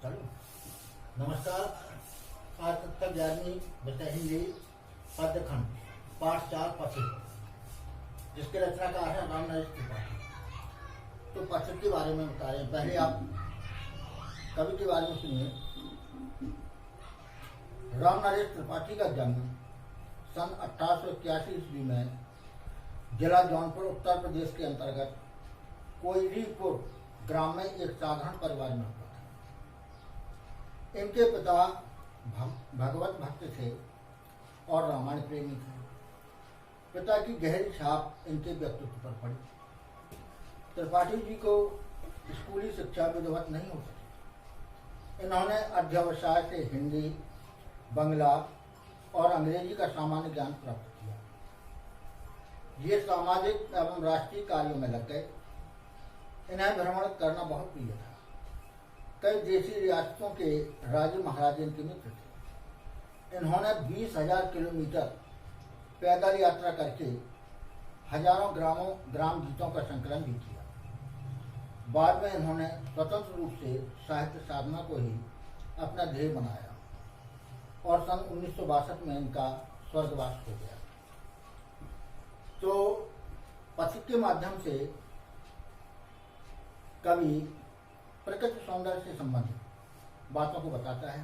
चलो नमस्कार। आज तक 11वीं विषय हिंदी पद्य खंड पाठ 4 पथिक, जिसके रचनाकार है राम नरेश त्रिपाठी। तो पथिक के बारे में बता रहे हैं। पहले आप कवि के बारे में सुनिए। राम नरेश त्रिपाठी का जन्म सन 1881 ईस्वी में जिला जौनपुर उत्तर प्रदेश के अंतर्गत कोयरीपुर ग्राम में एक साधारण परिवार में हुआ था। इनके पिता भगवत भक्त थे और रामायण प्रेमी थे। पिता की गहरी छाप इनके व्यक्तित्व पर पड़ी। त्रिपाठी जी को स्कूली शिक्षा विधिवत नहीं हो सकी। इन्होंने अध्यवसाय से हिंदी, बंगला और अंग्रेजी का सामान्य ज्ञान प्राप्त किया। ये सामाजिक एवं राष्ट्रीय कार्यों में लग गए। इन्हें भ्रमण करना बहुत प्रिय था। कई देशी रियासतों के राजे महाराजे इनके मित्र थे। इन्होंने 20,000 किलोमीटर पैदल यात्रा करके हजारों ग्राम गीतों का संकलन भी किया। बाद में इन्होंने स्वतंत्र रूप से साहित्य साधना को ही अपना ध्येय बनाया और सन 1962 में इनका स्वर्गवास हो गया। तो पथिक के माध्यम से कवि प्रकृति सौंदर्य से संबंधित बातों को बताता है।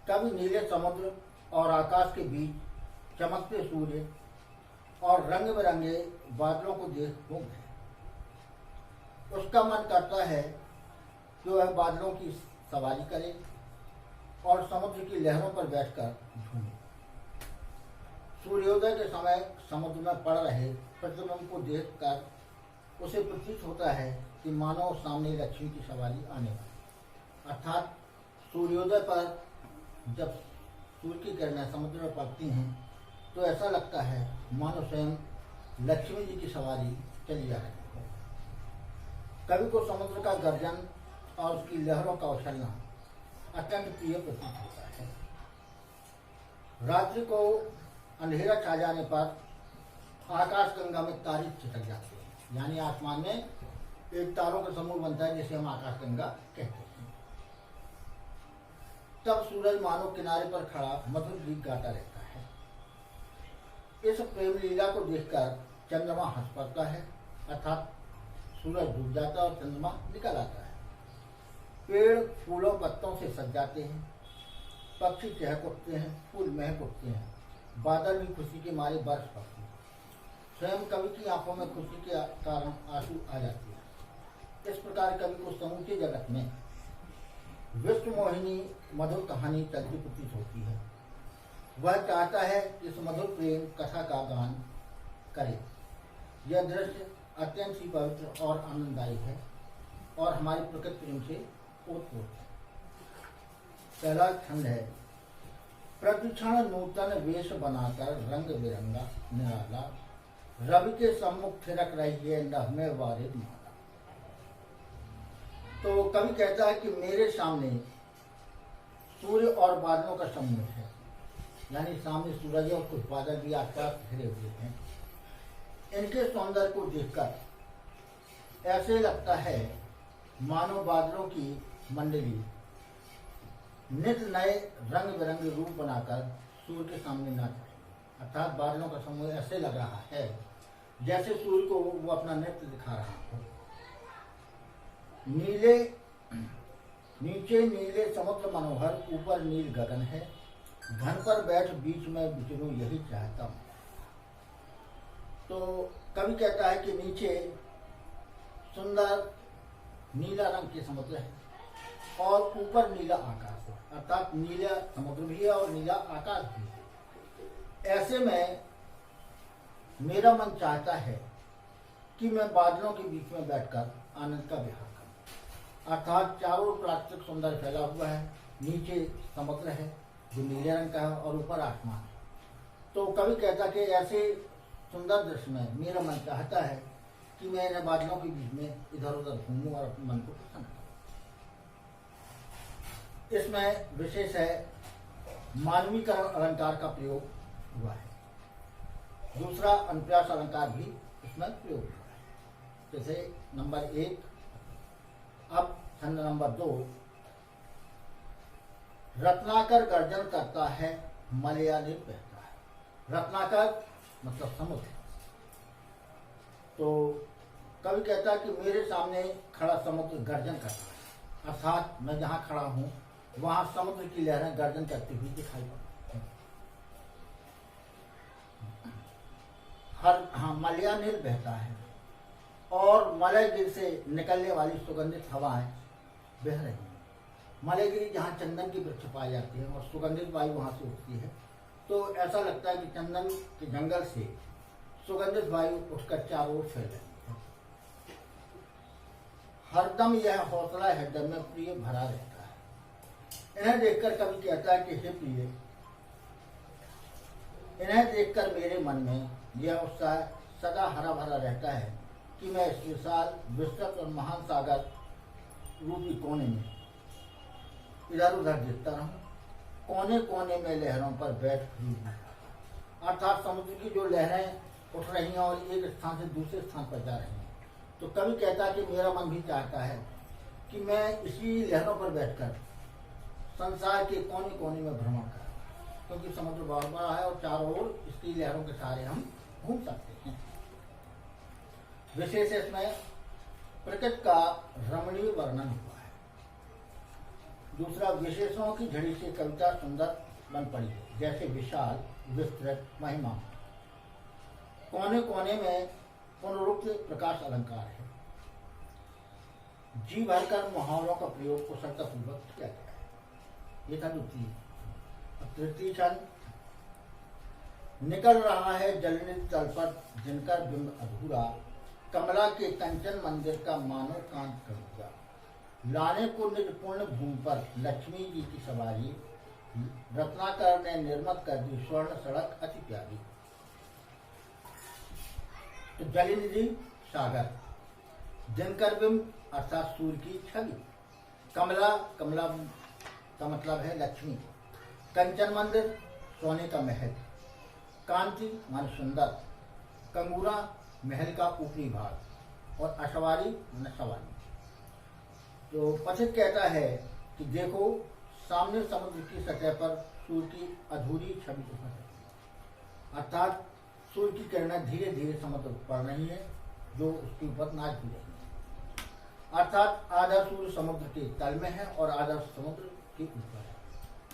कवि नीले समुद्र और आकाश के बीच चमकते सूर्य और रंग बिरंगे बादलों को देख मुग्ध है। उसका मन करता है कि वह बादलों की सवारी करे और समुद्र की लहरों पर बैठकर झूमे। सूर्योदय के समय समुद्र में पड़ रहे प्रतिबिंब को देखकर उसे प्रतीत होता है कि मानो सामने लक्ष्मी की सवारी आने वाली। अर्थात सूर्योदय पर जब सूर्य की किरणें समुद्र में पड़ती हैं तो ऐसा लगता है मानो स्वयं लक्ष्मी जी की सवारी चली आ रही है। कवि को समुद्र का गर्जन और उसकी लहरों का उछलना अत्यंत प्रिय प्रतीत होता है। रात्रि को अंधेरा छा जाने पर आकाश गंगा में तारे छिटक जाते हैं, यानी आसमान में एक तारों का समूह बनता है जिसे हम आकाश गंगा कहते हैं। तब सूरज मानो किनारे पर खड़ा मधुर गीत गाता रहता है। इस प्रेम लीला को देखकर चंद्रमा हंस पड़ता है, अर्थात सूरज डूब जाता है और चंद्रमा निकल आता है। पेड़ फूलों पत्तों से सज जाते हैं, पक्षी चहक उठते हैं, फूल महक उठते हैं, बादल भी खुशी के मारे बरस पड़ते हैं। स्वयं कवि की आंखों में खुशी के कारण आंसू आ जाते हैं। इस प्रकार कवि को समूचे जगत में विश्व मोहिनी मधुर कहानी चलती प्रतीत होती है। वह चाहता है कि इस मधुर प्रेम कथा का गान करे। यह दृश्य अत्यंत ही पवित्र और आनंददायी है और हमारी प्रकृति प्रेम से ओतप्रोत है। पहला खंड है। प्रतिक्षण नूतन वेश बनाकर रंग बिरंगा निराला, रवि के सम्मुख थिरक रही है नभ में वारिद माला। तो कवि कहता है कि मेरे सामने सूर्य और बादलों का समूह है, यानी सामने सूरज और कुछ बादल भी आसपास घिरे हुए हैं। इनके सौंदर्य को देखकर ऐसे लगता है मानो बादलों की मंडली नित नए रंग बिरंगे रूप बनाकर सूर्य के सामने नाच रही है। अर्थात बादलों का समूह ऐसे लग रहा है जैसे सूर्य को वो अपना नृत्य दिखा रहा हो। नीचे नीले समुद्र मनोहर, ऊपर नील गगन है, घन पर बैठ बीच में विचरूं यही चाहता हूँ। तो कवि कहता है कि नीचे सुंदर नीला रंग के समुद्र है और ऊपर नीला आकाश है, अर्थात नीला समुद्र भी है और नीला आकाश भी है। ऐसे में मेरा मन चाहता है कि मैं बादलों के बीच में बैठकर आनंद का विहार करूं। अर्थात चारों प्राकृतिक सौंदर्य फैला हुआ है। नीचे समुद्र है जो नीले रंग का है और ऊपर आसमान है। तो कवि कहता कि ऐसे सुंदर दृश्य में मेरा मन चाहता है कि मैं इन बादलों के बीच में इधर उधर घूमूं और अपने मन को प्रसन्न करूं। इसमें विशेष है मानवीकरण अलंकार का प्रयोग हुआ है। दूसरा अनुप्रास अलंकार भी इसमें प्रयोग हुआ है। जैसे नंबर 1, अब छंद नंबर 2, रत्नाकर गर्जन करता है, मलयानिल बहता है। रत्नाकर मतलब समुद्र। तो कवि कहता है कि मेरे सामने खड़ा समुद्र गर्जन कर रहा है, अर्थात मैं जहां खड़ा हूं वहां समुद्र की लहरें गर्जन करती हुई दिखाई पड़ती हैं। मलयानिल बहता है और मलयगिरी से निकलने वाली सुगंधित हवाएं बह रही हैं। मलयगिरी जहाँ चंदन की वृक्ष पाए जाते हैं और सुगंधित वायु वहाँ से उठती है, तो ऐसा लगता है कि चंदन के जंगल से सुगंधित वायु उठकर चारों ओर फैल रही है। हरदम यह हौसला हृदय में प्रिय भरा रहता है। इन्हें देखकर कवि कहता है कि हे प्रिय, इन्हें देखकर मेरे मन में यह उत्साह सदा हरा भरा रहता है कि मैं इस विशाल विस्तृत और महान सागर रूपी कोने में इधर उधर देखता रहूं, कोने कोने में लहरों पर बैठ खड़ी हूं। अर्थात समुद्र की जो लहरें उठ रही हैं और एक स्थान से दूसरे स्थान पर जा रही हैं, तो कवि कहता है कि मेरा मन भी चाहता है कि मैं इसी लहरों पर बैठकर संसार के कोने कोने में भ्रमण करूं, क्योंकि समुद्र बहुत बड़ा है और चारों ओर इसकी लहरों के सहारे हम घूम सकते हैं। विशेष इसमें प्रकृति का रमणीय वर्णन हुआ है। दूसरा, विशेषणों की झड़ी से कविता सुंदर बन पड़ी है, जैसे विशाल, विस्तृत, महिमा। कोने कोने में पुनरुक्त प्रकाश अलंकार है। जी भरकर मुहावरों का प्रयोग कुशलतापूर्वक किया गया है। ये था द्वितीय। तृतीय छंद, निकल रहा है जलनित तल पर जिनका बिंब अधूरा, कमला के कंचन मंदिर का मानो कांत करूंगा। लाने को निज पूर्ण भूमि पर लक्ष्मी जी की सवारी, रत्नाकर ने निर्मित कर दी स्वर्ण सड़क अति प्यारी। तो जलनिधि सागर, दिनकर बिंब अर्थात सूर्य की छवि, कमला, कमला का मतलब है लक्ष्मी, कंचन मंदिर सोने का महल, कांति मान सुंदर, कंगूरा महल का ऊपरी भाग और अशवारी मान सवारी। तो पथिक कहता है कि देखो सामने समुद्र की सतह पर सूर्य की अधूरी छवि उभर रही है, अर्थात सूर्य की किरणें धीरे धीरे समुद्र पर पड़ रही है जो उसके ऊपर नाच भी रही है। अर्थात आधा सूर्य समुद्र के तल में है और आधा समुद्र के ऊपर है।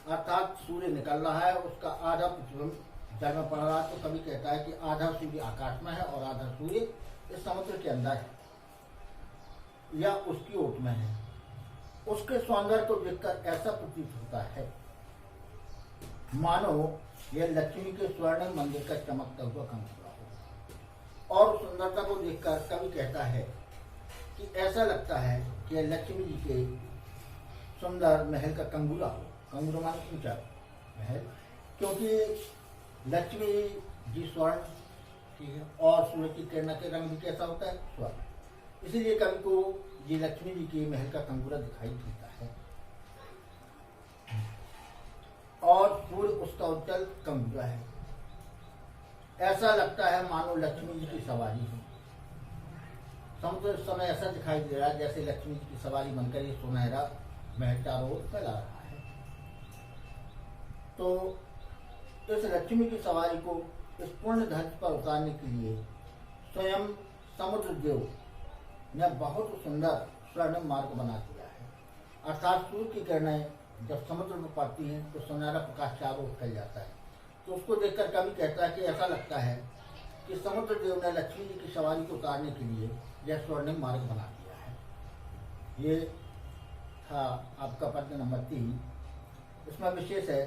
अर्थात सूर्य निकल रहा है, उसका आधा प्रतिबिंब जल में पड़ रहा है। तो कभी कहता है कि आधा सूर्य आकाश में है और आधा सूर्य इस समुद्र के अंदर है या उसकी ओट में है। उसके सौंदर्य को देखकर ऐसा प्रतीत होता है मानो यह लक्ष्मी के स्वर्ण मंदिर का चमकता हुआ कंगूरा हो। और सुंदरता को देखकर कवि कहता है कि ऐसा लगता है कि यह लक्ष्मी जी के सुंदर महल का कंगूरा हो। कंगूरा मान ऊंचा महल, क्योंकि लक्ष्मी जी स्वर्ण, ठीक है, और सूर्य की किरण के रंग भी कैसा होता है, स्वर्ण। इसीलिए कवि को ये लक्ष्मी जी के महल का कंगूरा दिखाई देता है और सूर्य उसका उज्जवल कंगूरा है। ऐसा लगता है मानो लक्ष्मी जी की सवारी हो। समुद्र इस समय ऐसा दिखाई दे रहा है जैसे लक्ष्मी जी की सवारी बनकर ये सुनहरा महल चारों ओर फैला रहा है। तो इस लक्ष्मी की सवारी को इस पूर्ण धरती पर उतारने के लिए स्वयं समुद्र देव ने बहुत सुंदर स्वर्णिम मार्ग बना दिया है। अर्थात सूर्य की किरणें जब समुद्र में पड़ती हैं तो सुनहरा प्रकाश चारों ओर फैल जाता है। तो उसको देखकर कवि कहता है कि ऐसा लगता है कि समुद्र देव ने लक्ष्मी जी की सवारी को उतारने के लिए यह स्वर्णिम मार्ग बना दिया है। ये था आपका पद्य नंबर 3। इसमें विशेष है,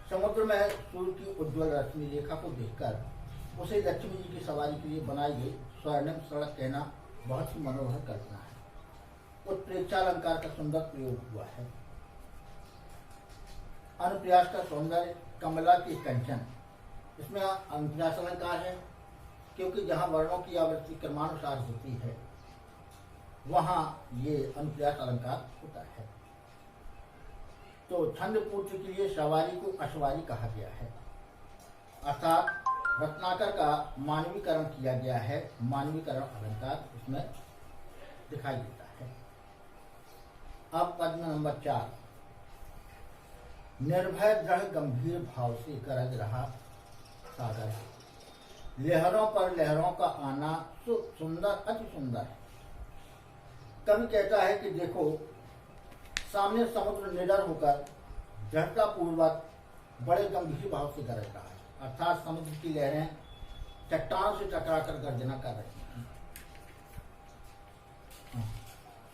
समुद्र में सूर्य की उज्ज्वल रश्मि रेखा को देखकर उसे लक्ष्मी जी की सवारी के लिए बनाई गई स्वर्णिम सड़क कहना बहुत ही मनोहर कल्पना है। उत्प्रेक्षालंकार का सुंदर प्रयोग हुआ है। अनुप्रास का सौंदर्य, कमला के कंचन, इसमें अनुप्रास अलंकार है क्योंकि जहाँ वर्णों की आवृत्ति क्रमानुसार होती है वहाँ ये अनुप्रास अलंकार होता है। तो छंद पूर्ति के लिए सवारी को अश्वारी कहा गया है, अर्थात रत्नाकर का मानवीकरण किया गया है। मानवीकरण अलंकार इसमें दिखाई देता है। अब पद्य नंबर 4। निर्भय दृढ़ गंभीर भाव से गरज रहा सागर, लहरों पर लहरों का आना सुंदर अति सुंदर है। कवि कहता है कि देखो, सामने समुद्र निडर होकर दृढ़ता पूर्वक बड़े गंभीर भाव से गरज रहा है, अर्थात समुद्र की लहरें चट्टान से टकराकर गर्जना कर रही हैं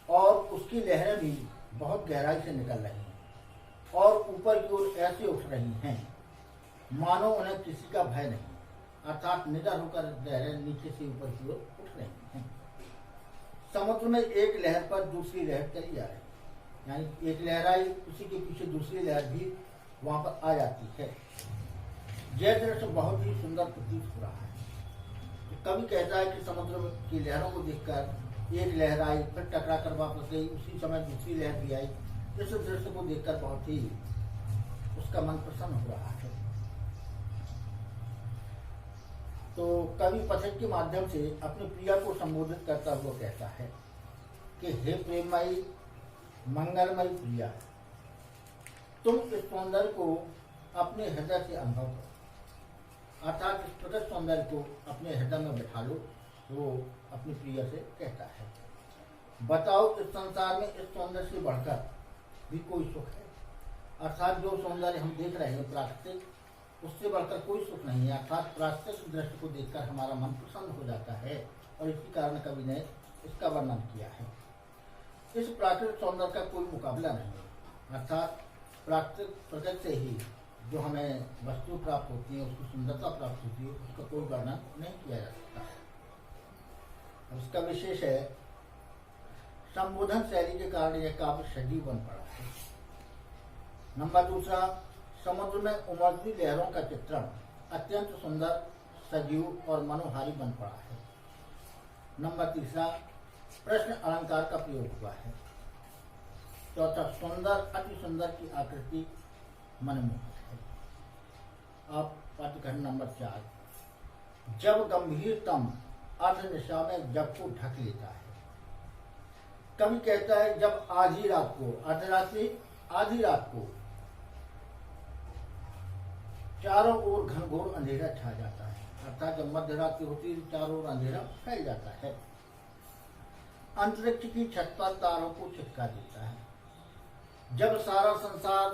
और उसकी लहरें भी बहुत गहराई से निकल रही हैं और ऊपर की ओर ऐसे उठ रही हैं मानो उन्हें किसी का भय नहीं, अर्थात निडर होकर लहरें नीचे से ऊपर की ओर उठ रही हैं। समुद्र में एक लहर पर दूसरी लहर चली जा रही है, यानी एक लहर आई, उसी के पीछे दूसरी लहर भी वहां पर आ जाती है। यह दृश्य बहुत ही सुंदर प्रतीत हो रहा है। तो कवि कहता है कि समुद्र की लहरों को देखकर एक लहर आई, फिर टकरा कर वापस गई, उसी समय दूसरी लहर भी आई। इस दृश्य को देखकर बहुत ही उसका मन प्रसन्न हो रहा है। तो कवि पथिक के माध्यम से अपनी प्रिया को संबोधित करता हुआ कहता है कि हे प्रेममयी मंगलमयी प्रिया, तुम इस सौंदर्य को अपने हृदय से अनुभव करो, अर्थात इस प्रकट सौंदर्य को अपने हृदय में बैठा लो। वो अपनी प्रिया से कहता है, बताओ इस संसार में इस सौंदर्य से बढ़कर भी कोई सुख है, अर्थात जो सौंदर्य हम देख रहे हैं प्राकृतिक, उससे बढ़कर कोई सुख नहीं है। अर्थात प्राकृतिक दृश्य को देखकर हमारा मन प्रसन्न हो जाता है और इसी कारण कवि ने इसका वर्णन किया है। इस प्राकृतिक सौंदर्य का कोई मुकाबला नहीं है, अर्थात प्राकृतिक प्रकृति से ही जो हमें वस्तु प्राप्त होती है, उसकी सुंदरता प्राप्त होती है, उसका कोई वर्णन नहीं किया जा सकता है। उसका विशेष है संबोधन शैली के कारण यह काव्य सजीव बन पड़ा है। नंबर दूसरा, समुद्र में उमड़ती लहरों का चित्रण अत्यंत सुंदर, सजीव और मनोहारी बन पड़ा है। नंबर तीसरा, प्रश्न अलंकार का प्रयोग हुआ है। चौथा, सुंदर अति सुंदर की आकृति मनमोहक है। अब पाठ्यक्रम नंबर 4, जब गंभीरतम अर्ध निशा में जब को ढक लेता है। कवि कहता है जब आधी रात को, अर्धरात्रि आधी रात को चारों ओर घनघोर अंधेरा छा जाता है, अर्थात जब मध्य रात्रि होती है चारों ओर अंधेरा फैल जाता है। अंतरिक्ष की छत पर तारों को चिपका देता है। जब सारा संसार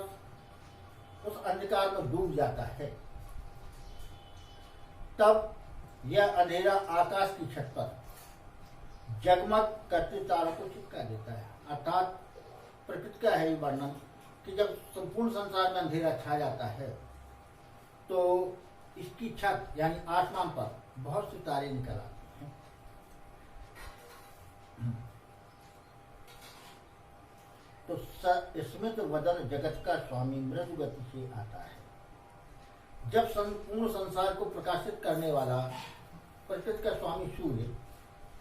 उस अंधकार में डूब जाता है, तब यह अंधेरा आकाश की छत पर जगमग करते तारों को चिपका देता है। अर्थात प्रकृति का है वर्णन कि जब संपूर्ण संसार में अंधेरा छा जाता है तो इसकी छत यानी आसमान पर बहुत से तारे निकल आते हैं। तो स्मित वदन जगत का स्वामी मृदु गति से आता है। जब संपूर्ण संसार को प्रकाशित करने वाला प्रकृति का स्वामी सूर्य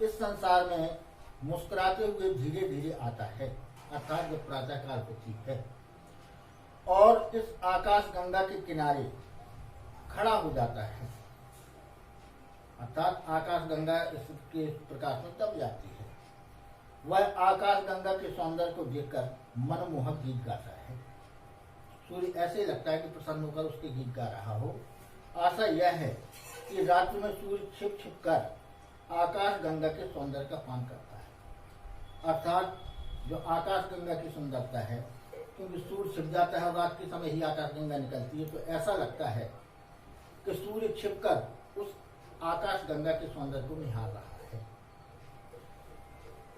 इस संसार में मुस्कुराते हुए धीरे धीरे आता है, अर्थात जब प्रातः काल होती है और इस आकाश गंगा के किनारे खड़ा हो जाता है, अर्थात आकाश गंगा इसके प्रकाश में तब जाती है। वह आकाश गंगा के सौंदर्य को देखकर मनमोहक गीत गाता है। सूर्य ऐसे लगता है कि प्रसन्न होकर उसके गीत गा रहा हो। आशा यह है कि रात्रि में सूर्य छिप छिप कर आकाश गंगा के सौंदर्य का पान करता है, अर्थात जो आकाश गंगा की सुंदरता है, क्योंकि सूर्य छिप जाता है और रात के समय ही आकाश गंगा निकलती है, तो ऐसा लगता है कि सूर्य छिपकर उस आकाश गंगा के सौंदर्य को निहार रहा है।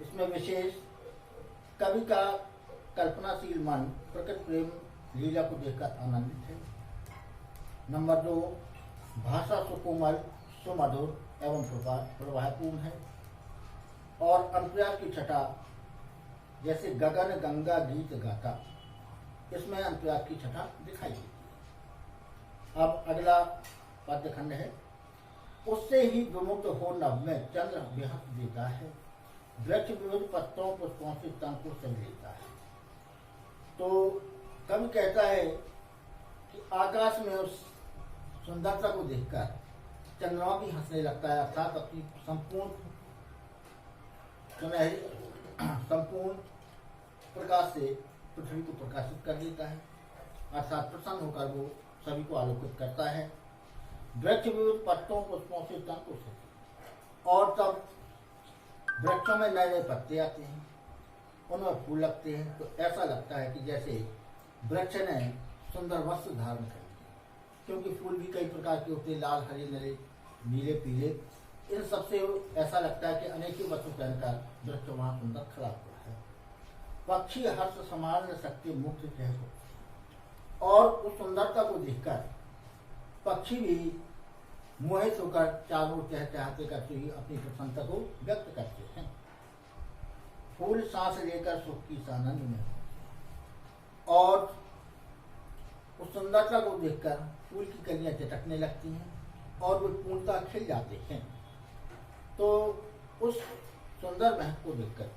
इसमें विशेष कवि का कल्पनाशील मन प्रकृति प्रेम लीला को देखकर आनंदित है। नंबर 2, भाषा सुकोमल, सुमधुर एवं प्रवाहपूर्ण है और अनुप्रास की छटा जैसे गगन गंगा गीत गाता, इसमें अनुप्रास की छटा दिखाई देती है। अब अगला पद्यखंड है, उससे ही विमुक्त हो नभ में चंद्र बेहद देता है, वृक्ष विविध पत्तों पुष्पों से तन को सज लेता है। तो कवि कहता है कि आकाश में उस सुंदरता को देखकर चंद्रमा भी हंसने लगता है, अर्थात अपनी संपूर्ण प्रकाश से पृथ्वी को प्रकाशित कर देता है। अर्थात प्रसन्न होकर वो सभी को आलोकित करता है। वृक्ष विविध पत्तों पुष्पों से तंतु से, और तब वृक्षों में नए नए पत्ते आते हैं, उनमें फूल लगते हैं, तो ऐसा लगता है कि जैसे वृक्ष ने सुंदर वस्त्र धारण कर लिए, क्योंकि फूल भी कई प्रकार के होते हैं, लाल, हरे, नीले, पीले। इन सबसे ऐसा लगता है कि अनेकों वस्त्र पहनकर वृक्ष वहां सुंदर खड़ा हुआ है। पक्षी हर्ष समान सकते मुक्त चेहरे, और उस सुंदरता को देखकर पक्षी भी मोहित होकर चारों ओर चहचहाते करते हुए अपनी प्रसन्नता को व्यक्त करते हैं। फूल सांस लेकर सुख की सानंद में, और उस सुंदरता को देखकर फूल की कलियां चटकने लगती हैं और वे पूर्णतः खिल जाते हैं। तो उस सुंदर महक को देखकर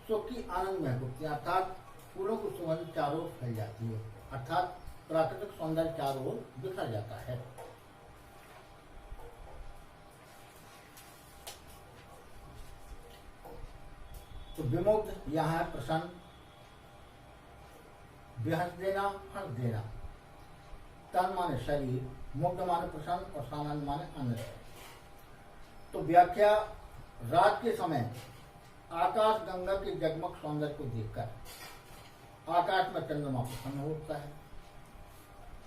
सुख की आनंद महक होती है, अर्थात फूलों की सुगंध चारों ओर फैल जाती है, अर्थात प्राकृतिक सौंदर्य चारों ओर बिखर जाता है। तो विमुग्ध यहाँ है प्रसन्न, बेहद देना, हर्ष देना। तन माने शरीर, मुग्ध माने प्रसन्न, और सानंद माने आनंद। तो व्याख्या, रात के समय आकाश गंगा के जगमग सौंदर्य को देखकर आकाश में चंद्रमा प्रसन्न होता है,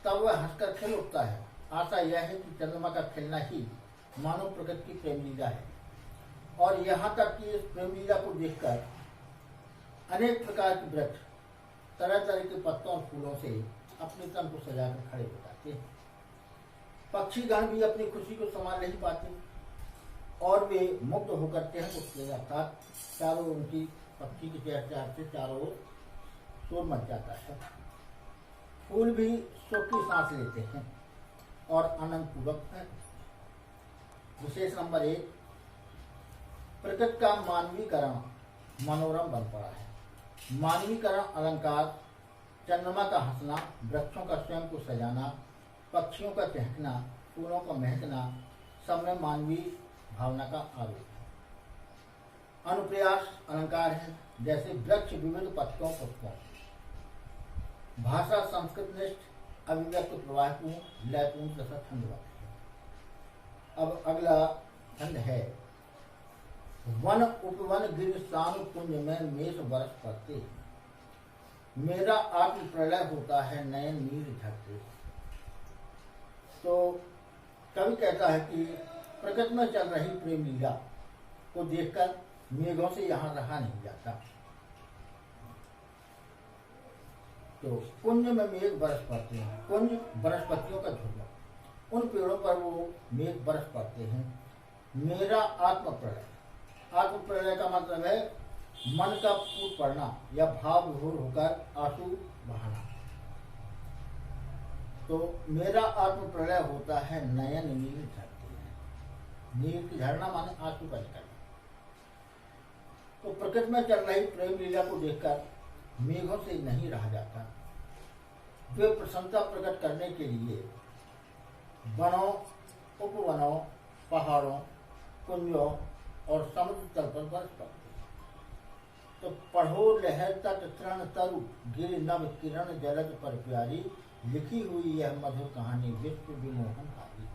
तब वह हंसकर खिल उठता है। आशा यह है कि चंद्रमा का खिलना ही मानव प्रकृति की प्रेम लीला है, और यहाँ तक कि इस प्रेम लीला को देखकर अनेक प्रकार के वृक्ष तरह तरह के पत्तों और फूलों से अपने तन को सजाकर खड़े हो जाते हैं। पक्षीगण भी अपनी खुशी को संभाल नहीं पाते और वे मुक्त होकर चहक उठते हैं, अर्थात चारों उनकी पक्षी की चहचहाहट से चारों ओर शोर मच जाता है। फूल भी सुख की सांस लेते हैं और आनंद पूर्वक हैं। विशेष नंबर 1, प्रकृति का मानवीकरण मनोरम बन पड़ा है। मानवीकरण अलंकार, चंद्रमा का हंसना, वृक्षों का स्वयं को सजाना, पक्षियों का चहकना, फूलों का महकना, सब में मानवीय भावना का आरोप है। अनुप्रयास अलंकार है, जैसे वृक्ष विविध पत्तों पुष्पों। भाषा संस्कृतनिष्ठ, अभिव्यक्त प्रवाहपूर्ण, लयपूर्ण तथा छंदबद्ध है। अब अगला छंद है, वन उपवन गिर सानु कुंज में मेष बरस पड़ते, मेरा आत्म प्रलय होता है नयन नीर झरते। तो कवि कहता है कि प्रकृति में चल रही प्रेम लीला को देखकर मेघों से यहाँ रहा नहीं जाता। तो कुंज में मेघ बरस पड़ते हैं, कुंज बरसपतियों का झुंड, उन पेड़ों पर वो मेघ बरस पड़ते हैं। मेरा आत्म प्रलय, आत्म प्रलय का मतलब है मन का फूट पड़ना या भाव विभोर होकर आंसू बहाना। तो मेरा आत्म प्रलय होता है नयन नीर झरते हैं। नीर की झरना माने आंसू का निकलना। तो प्रकृति में चल रही प्रेम लीला को देखकर मेघों से नहीं रहा जाता। वे प्रसन्नता प्रकट करने के लिए वनों, उपवनों, पहाड़ों, कुंजों और समुद्र तल पर बरस पड़ते हैं। तो पढ़ो लहर तट तृण तरु गिर नभ किरण जलद पर प्यारी, लिखी हुई यह मधुर कहानी विश्व विमोहन हारी।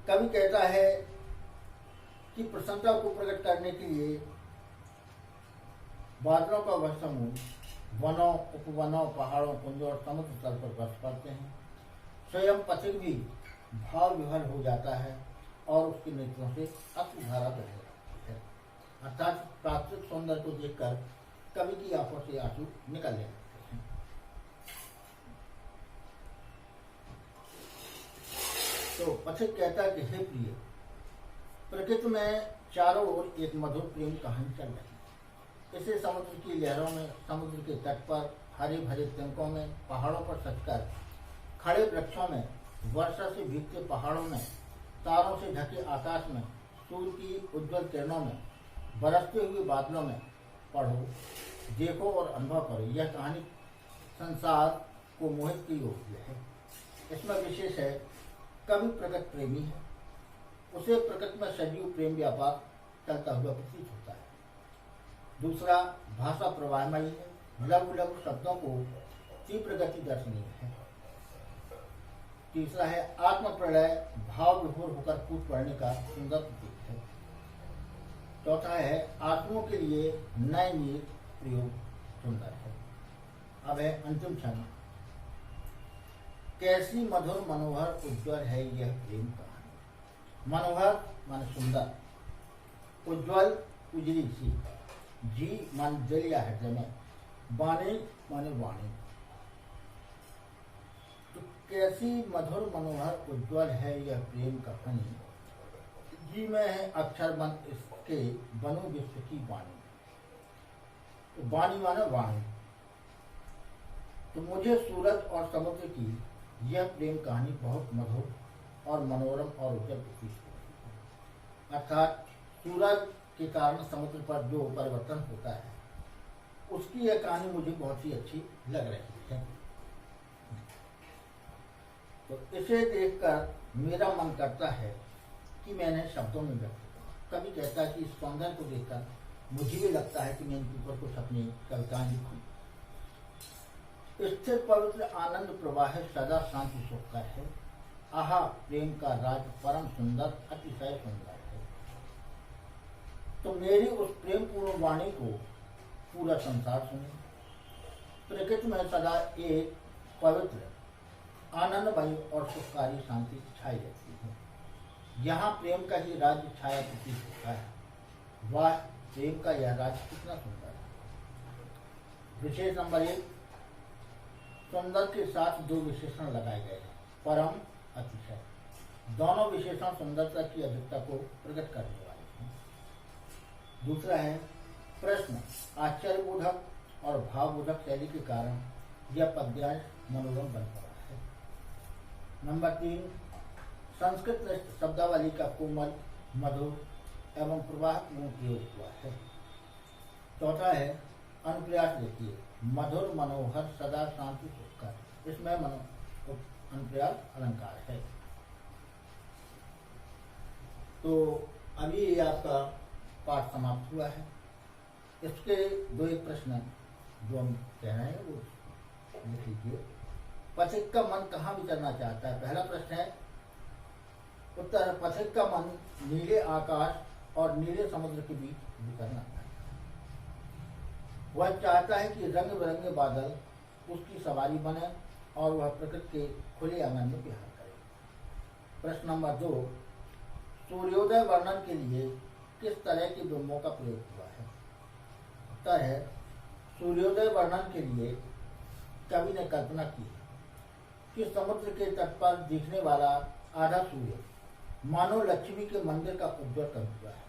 कवि कहता है कि प्रसन्नता को प्रकट करने के लिए बादलों का वह समूह वनों, उपवनों, पहाड़ों, कुंजों और समुद्र तल पर बरस पड़ते हैं। स्वयं पथिक भी भाव विहल हो जाता है और उसके नेत्रों से अश्रुधारा बह जाती है, अर्थात प्राकृतिक सौंदर्य को देखकर कवि की आंखों से आंसू निकलने लगते हैं। तो पथिक कहता है कि हे प्रिय, प्रकृति में चारों ओर एक मधुर प्रेम कहानी चल रही है। इसे समुद्र की लहरों में, समुद्र के तट पर, हरे भरे तिनकों में, पहाड़ों पर सचकर, खड़े वृक्षों में, वर्षा से भीगते पहाड़ों में, तारों से ढके आकाश में, सूर्य की उज्जवल किरणों में, बरसते हुए बादलों में पढ़ो, देखो और अनुभव करो। यह कहानी संसार को मोहित की होती है। इसमें विशेष है कवि प्रकृति प्रेमी है, उसे प्रकृति में सजीव प्रेम व्यापार चलता हुआ प्रतीत होता है। दूसरा, भाषा प्रवाहमयी है, लघु लघु शब्दों को तीव्र गति दर्शनीय है। तीसरा है आत्म प्रलय भाव विभोर होकर कूद पड़ने का सुंदर प्रतीक है। चौथा है आत्मों के लिए नए नीर प्रयोग सुंदर है। अब है अंतिम क्षण। कैसी मधुर मनोहर उज्ज्वल है यह प्रेम कहानी। मनोहर माने सुंदर, उज्ज्वल उजली सी, जी मान दिल या हृदय में, वाणी माने वाणी। तो कैसी मधुर मनोहर उज्ज्वल है यह प्रेम कहानी, जी में है अक्षर बन इसके बनो विश्व की वाणी। तो वाणी माने वाणी। तो मुझे सूरज और समुद्र की यह प्रेम कहानी बहुत मधुर और मनोरम और उज्जवल प्रतीत होती है। अर्थात सूरज के कारण समुद्र पर जो परिवर्तन होता है उसकी यह कहानी मुझे बहुत ही अच्छी लग रही है। तो इसे देखकर मेरा मन करता है कि मैंने शब्दों में व्यक्त किया। कभी कहता है कि इस सौंदर्य को देखकर मुझे भी लगता है कि मैं इनके ऊपर कुछ अपनी कविताएं लिखूं। स्थिर पवित्र आनंद प्रवाह सदा शांति सुख का है। आहा प्रेम का राज परम सुंदर अतिशय सुंदर है। तो मेरी उस प्रेम पूर्ण वाणी को पूरा संसार सुने। प्रकृति में सदा एक पवित्र आनंदमयी और सुखकारी शांति छाई रहती है। यहाँ प्रेम का ही राज्य छाया प्रतीत होता है। वाह प्रेम का यह राज्य कितना सुंदर है। विशेष नंबर 1, सुंदर के साथ दो विशेषण लगाए गए हैं, परम अतिशय। दोनों विशेषण सुंदरता की अधिकता को प्रकट करने वाले हैं। दूसरा है प्रश्न आश्चर्यबोधक और भावबोधक शैली के कारण यह पद्यांश मनोरम बन पड़ा है। नंबर 3, संस्कृत शब्दावली का कोमल मधुर एवं प्रवाहपूर्ण प्रयोग हुआ है। चौथा है अनुप्रयास देखिए, मधुर मनोहर सदा शांति सुखकर। इसमें अनुप्रयास अलंकार है। तो अभी ये आपका पाठ समाप्त हुआ है। इसके दो एक प्रश्न जो हम कह रहे हैं वो लिख लीजिए। पथिक का मन कहाँ विचरना चाहता है? पहला प्रश्न है उत्तर, पथिक का मन नीले आकाश और नीले समुद्र के बीच विचरना चाहता है। वह चाहता है कि रंग बिरंगे बादल उसकी सवारी बने और वह प्रकृति के खुले आंगन में विहार करे। प्रश्न नंबर 2, सूर्योदय वर्णन के लिए किस तरह के बिंबों का प्रयोग हुआ है? उत्तर है सूर्योदय वर्णन के लिए कवि ने कल्पना की कि समुद्र के तट पर दिखने वाला आधा सूर्य मानो लक्ष्मी के मंदिर का उज्ज्वल कर हुआ है।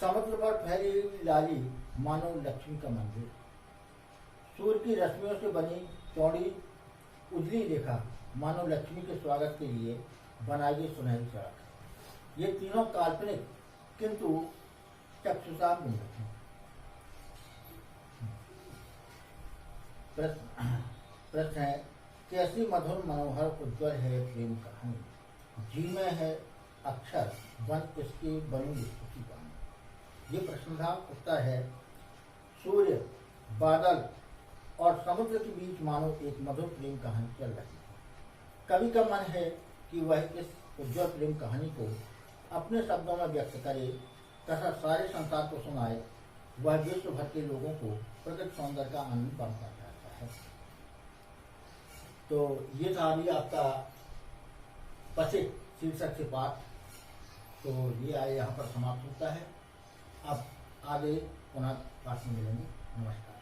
समुद्र पर फैली लाली मानो लक्ष्मी का मंदिर। सूर्य की रश्मियों से बनी चौड़ी उजली रेखा मानो लक्ष्मी के स्वागत के लिए बनाई गई सुनहरी सड़क। ये तीनों काल्पनिक किंतु चक्षुषा बिंब हैं। प्रश्न है कैसी मधुर मनोहर उज्ज्वल है प्रेम कहानी, जी में है अक्षर बन इसके बनी विश्व की वाणी। ये प्रश्न था। उत्तर है सूर्य, बादल और समुद्र के बीच मानो एक मधुर प्रेम कहानी चल रही है। कवि का मन है कि वह इस उज्ज्वल प्रेम कहानी को अपने शब्दों में व्यक्त करे तथा सारे संसार को सुनाए। वह विश्व भर के लोगों को प्रकृति सौंदर्य का आनंद बांटना चाहता है। तो ये था अभी आपका पथिक शीर्षक से पाठ। तो ये आए यहाँ पर समाप्त होता है। अब आगे पुनः पाठ में मिलेंगे। नमस्कार।